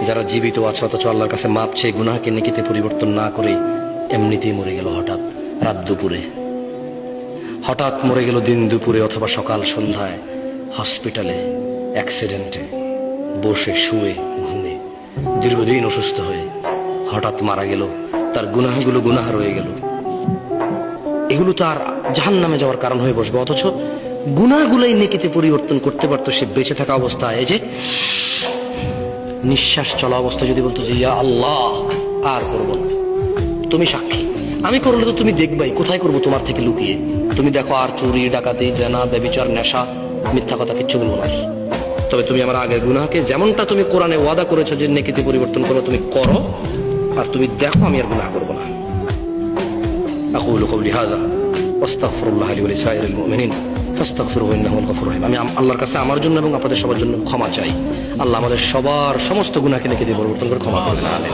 যারা জীবিত আছে অথচ আল্লাহর কাছে মাপ চেয়ে গুনাহকে নেকিতে পরিবর্তন না করে এমনিতেই মরে গেল হঠাৎ রাত দুপুরে, হঠাৎ মরে গেল দিন দুপুরে অথবা সকাল সন্ধ্যায়, হসপিটালে, অ্যাক্সিডেন্টে, বসে শুয়ে ঘুমে, দীর্ঘদিন অসুস্থ হয়ে হঠাৎ মারা গেল। তার গুনাহগুলো গুনাহ রয়ে গেল, এগুলো তার জাহান্নামে যাওয়ার কারণ হয়ে বসবে। অথচ গুনাহগুলোই নেকিতে পরিবর্তন করতে পারতো সে বেঁচে থাকা অবস্থায়। এই যে নিঃশ্বাস চলা অবস্থা যদি বলতো যে ইয়া আল্লাহ আর করবো না, তুমি সাক্ষী, আমি করলে তো তুমি দেখবাই, কোথায় করবো তোমার থেকে লুকিয়ে। তুমি দেখো আর চুরি ডাকাতি জেনা ব্যভিচার নেশা মিথ্যা কথা কিচ্ছু বলবো না, তবে তুমি আমার আগের গুনাহকে যেমনটা তুমি কোরআনে ওয়াদা করেছো যে নেকিতে পরিবর্তন করো তুমি করো, আর তুমি দেখো আমি আর গুনাহ করবো না। আকুলু কওলি হাযা ওয়াস্তাগফিরুল্লাহ লি ওয়া লিসাইরিল মুমিনিন ফাস্তাগফিরুহু ইন্নাহু আল গফুরুর রহিম। আমি আল্লাহর কাছে আমার জন্য এবং আপনাদের সবার জন্য ক্ষমা চাই। আল্লাহ আমাদের সবার সমস্ত গুনাহকে নেকিতে পরিবর্তন করে ক্ষমা করবেন। আমিন।